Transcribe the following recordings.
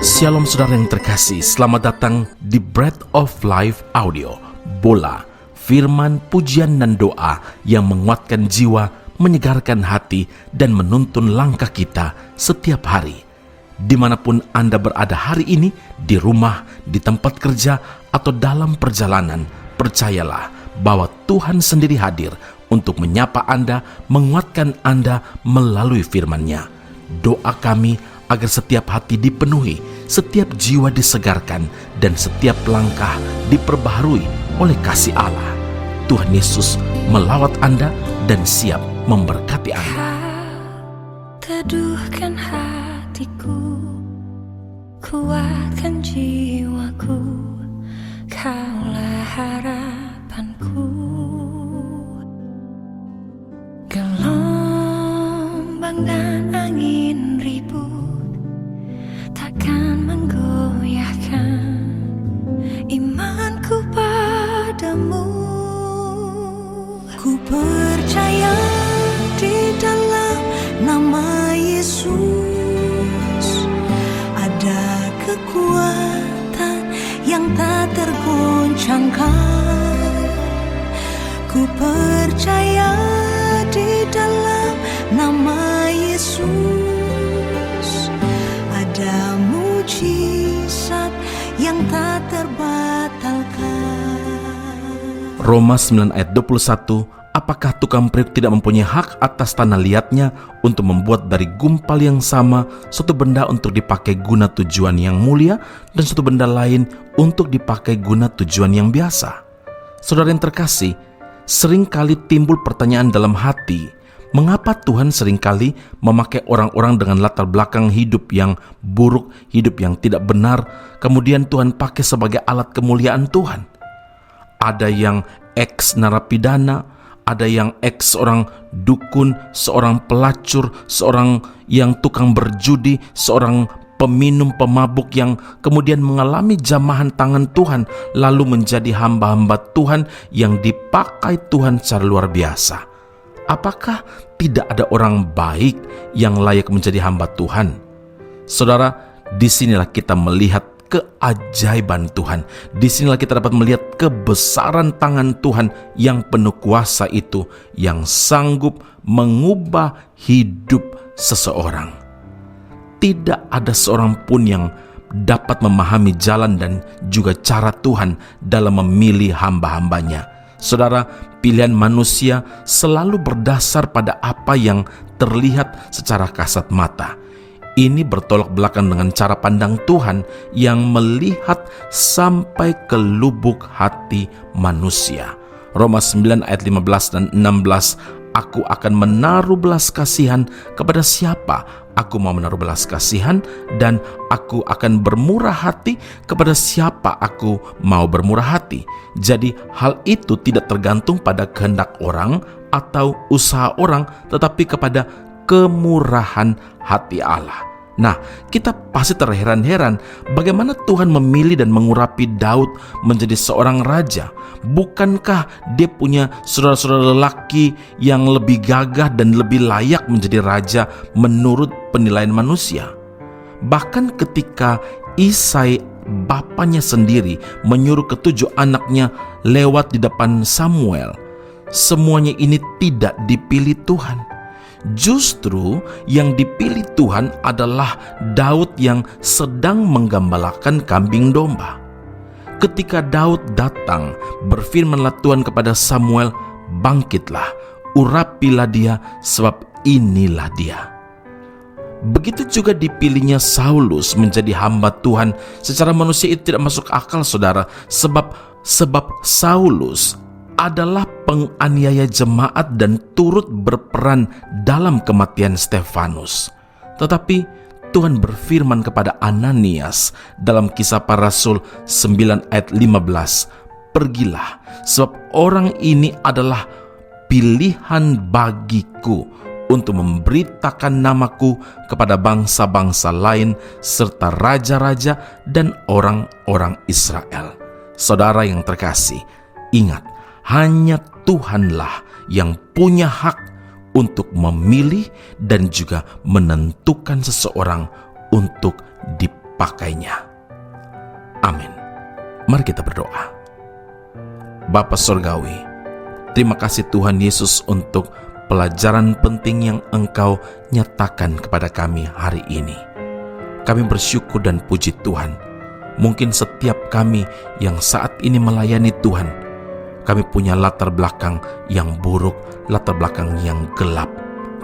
Shalom saudara yang terkasih, selamat datang di Bread of Life Audio, Bola, firman, pujian dan doa yang menguatkan jiwa, menyegarkan hati, dan menuntun langkah kita setiap hari. Dimanapun Anda berada hari ini, di rumah, di tempat kerja, atau dalam perjalanan, percayalah bahwa Tuhan sendiri hadir untuk menyapa Anda, menguatkan Anda melalui firman-Nya. Doa kami agar setiap hati dipenuhi, setiap jiwa disegarkan, dan setiap langkah diperbaharui oleh kasih Allah. Tuhan Yesus melawat Anda dan siap memberkati Anda. Teduhkan hatiku, kuatkan jiwaku, Kaulah harapanku. Gelombang dan angin ribut takkan menggoyahkan imanku padamu. Ku percaya di dalam nama Yesus ada kekuatan yang tak tergoncangkan. Ku percaya di dalam nama Yesus ada mujizat yang tak terbatalkan. Roma 9 ayat 21, apakah tukang periuk tidak mempunyai hak atas tanah liatnya untuk membuat dari gumpal yang sama suatu benda untuk dipakai guna tujuan yang mulia dan suatu benda lain untuk dipakai guna tujuan yang biasa? Saudara yang terkasih, seringkali timbul pertanyaan dalam hati, mengapa Tuhan seringkali memakai orang-orang dengan latar belakang hidup yang buruk, hidup yang tidak benar, kemudian Tuhan pakai sebagai alat kemuliaan Tuhan? Ada yang ex-narapidana, ada yang ex seorang dukun, seorang pelacur, seorang yang tukang berjudi, seorang peminum pemabuk yang kemudian mengalami jamahan tangan Tuhan, lalu menjadi hamba-hamba Tuhan yang dipakai Tuhan secara luar biasa. Apakah tidak ada orang baik yang layak menjadi hamba Tuhan? Saudara, disinilah kita melihat keajaiban Tuhan. Disinilah kita dapat melihat kebesaran tangan Tuhan yang penuh kuasa itu, yang sanggup mengubah hidup seseorang. Tidak ada seorang pun yang dapat memahami jalan dan juga cara Tuhan dalam memilih hamba-hambanya. Saudara, pilihan manusia selalu berdasar pada apa yang terlihat secara kasat mata. Ini bertolak belakang dengan cara pandang Tuhan yang melihat sampai ke lubuk hati manusia. Roma 9 ayat 15 dan 16, aku akan menaruh belas kasihan kepada siapa aku mau menaruh belas kasihan, dan aku akan bermurah hati kepada siapa aku mau bermurah hati. Jadi hal itu tidak tergantung pada kehendak orang atau usaha orang, tetapi kepada kemurahan hati Allah. Nah, kita pasti terheran-heran bagaimana Tuhan memilih dan mengurapi Daud menjadi seorang raja. Bukankah dia punya saudara-saudara lelaki yang lebih gagah dan lebih layak menjadi raja menurut penilaian manusia? Bahkan ketika Isai, bapaknya sendiri, menyuruh ketujuh anaknya lewat di depan Samuel, semuanya ini tidak dipilih Tuhan. Justru yang dipilih Tuhan adalah Daud yang sedang menggembalakan kambing domba. Ketika Daud datang, berfirmanlah Tuhan kepada Samuel, bangkitlah, urapilah dia, sebab inilah dia. Begitu juga dipilihnya Saulus menjadi hamba Tuhan. Secara manusia itu tidak masuk akal, saudara, sebab Saulus adalah penganiaya jemaat dan turut berperan dalam kematian Stefanus. Tetapi Tuhan berfirman kepada Ananias dalam Kisah Para Rasul 9 ayat 15, pergilah, sebab orang ini adalah pilihan bagiku untuk memberitakan namaku kepada bangsa-bangsa lain serta raja-raja dan orang-orang Israel. Saudara yang terkasih, ingat, hanya Tuhanlah yang punya hak untuk memilih dan juga menentukan seseorang untuk dipakainya. Amin. Mari kita berdoa. Bapa Surgawi, terima kasih Tuhan Yesus untuk pelajaran penting yang Engkau nyatakan kepada kami hari ini. Kami bersyukur dan puji Tuhan. Mungkin setiap kami yang saat ini melayani Tuhan, kami punya latar belakang yang buruk, latar belakang yang gelap.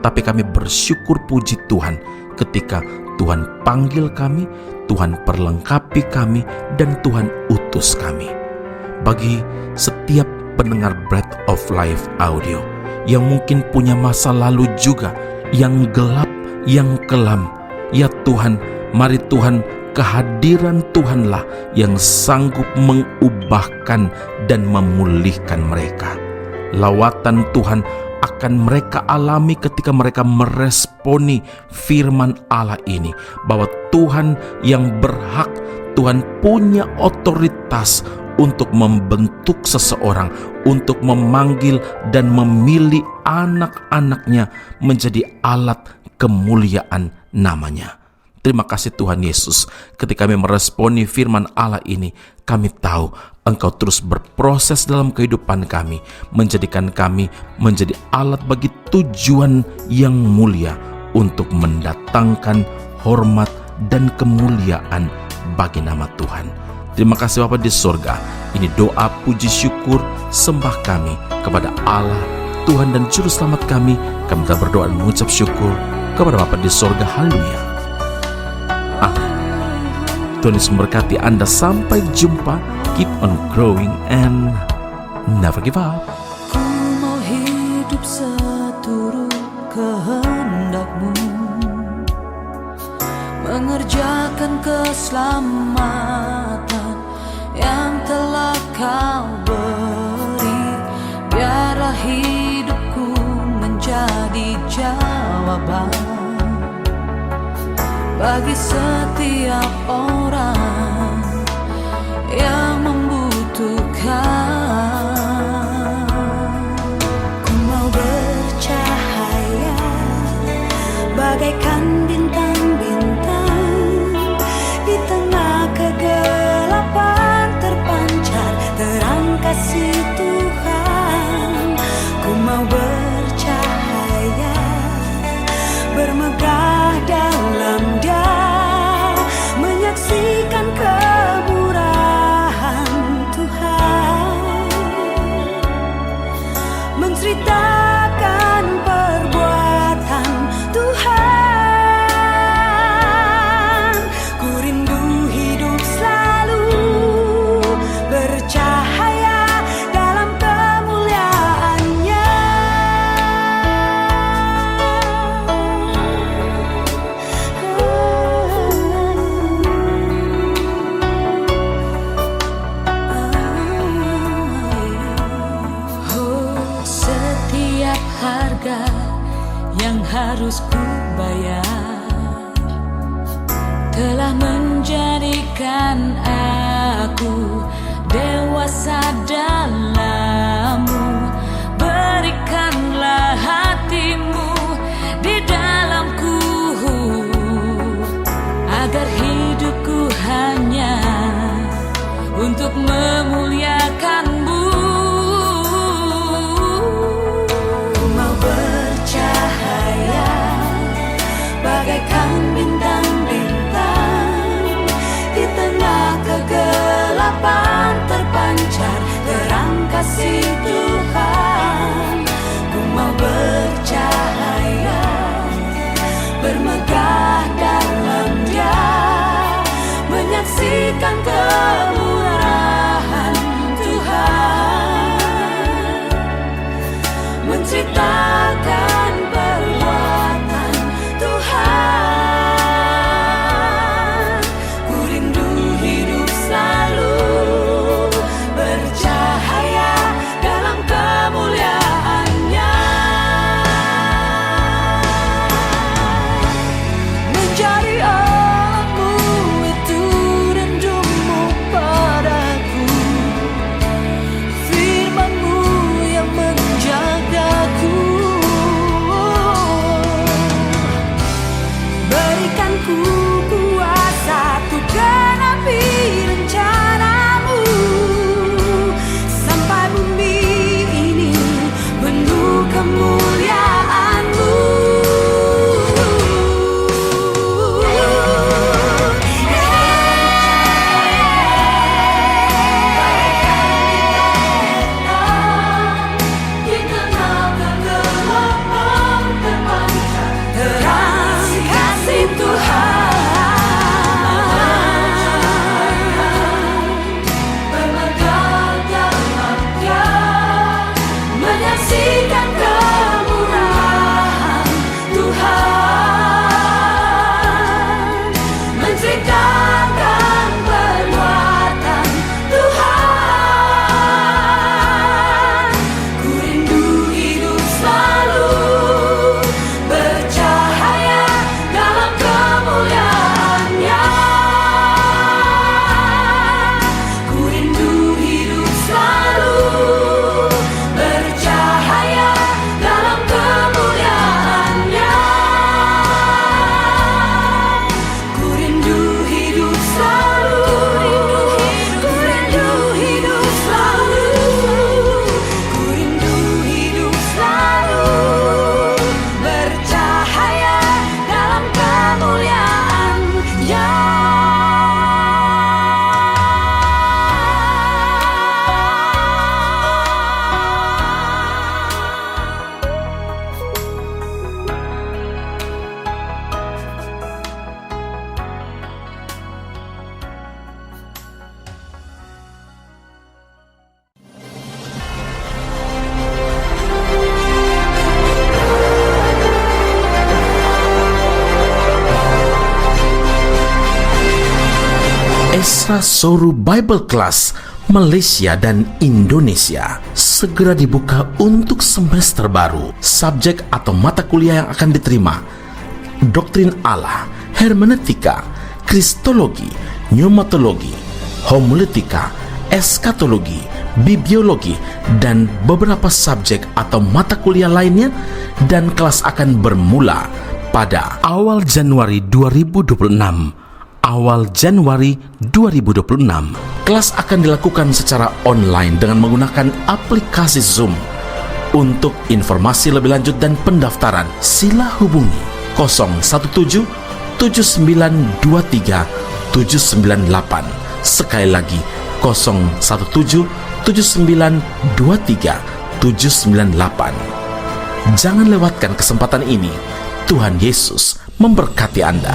Tapi kami bersyukur puji Tuhan ketika Tuhan panggil kami, Tuhan perlengkapi kami, dan Tuhan utus kami. Bagi setiap pendengar Breath of Life Audio yang mungkin punya masa lalu juga yang gelap, yang kelam, ya Tuhan, mari Tuhan, kehadiran Tuhanlah yang sanggup mengubahkan dan memulihkan mereka. Lawatan Tuhan akan mereka alami ketika mereka meresponi firman Allah ini, bahwa Tuhan yang berhak, Tuhan punya otoritas untuk membentuk seseorang, untuk memanggil dan memilih anak-anaknya menjadi alat kemuliaan namanya. Terima kasih Tuhan Yesus, ketika kami meresponi firman Allah ini, kami tahu Engkau terus berproses dalam kehidupan kami, menjadikan kami menjadi alat bagi tujuan yang mulia untuk mendatangkan hormat dan kemuliaan bagi nama Tuhan. Terima kasih Bapa di surga. Ini doa puji syukur sembah kami kepada Allah, Tuhan dan Juru Selamat kami. Kami telah berdoa dan mengucap syukur kepada Bapa di surga. Haleluya. Amin. Tuhan Yesus memberkati Anda. Sampai jumpa. Keep on growing and never give up. Ku mau hidup seturut kehendak-Mu, mengerjakan keselamatan yang telah Kau beri. Biarlah hidupku menjadi jawaban bagi setiap orang yang membutuhkan. Ku mau bercahaya bagaikan bintang-bintang, di tengah kegelapan terpancar terang kasih Tuhan. Ku mau bercahaya bermegah dalam Dia, menyaksikan kemurahan Tuhan, menceritakan perbuatan Tuhan. Ku rindu hidup selalu bercahaya dalam kemuliaan-Nya. Setiap harga yang harus ku bayar telah menjadikan aku dewasa dalam-Mu. Berikanlah hati-Mu di dalamku, agar hidupku hanya untuk memuliakan-Mu. Ku mau bercahaya bagaikan bintang-bintang, di tengah kegelapan terpancar terang Esra Soru Bible Class Malaysia dan Indonesia segera dibuka untuk semester baru. Subjek atau mata kuliah yang akan diterima: Doktrin Allah, Hermeneutika, Kristologi, Pneumatologi, Homiletika, Eskatologi, Bibliologi, dan beberapa subjek atau mata kuliah lainnya, dan kelas akan bermula pada awal Januari 2026. Awal Januari 2026. Kelas akan dilakukan secara online dengan menggunakan aplikasi Zoom. Untuk informasi lebih lanjut dan pendaftaran, sila hubungi 017 7923 798. Sekali lagi 017 7923 798. Jangan lewatkan kesempatan ini. Tuhan Yesus memberkati Anda.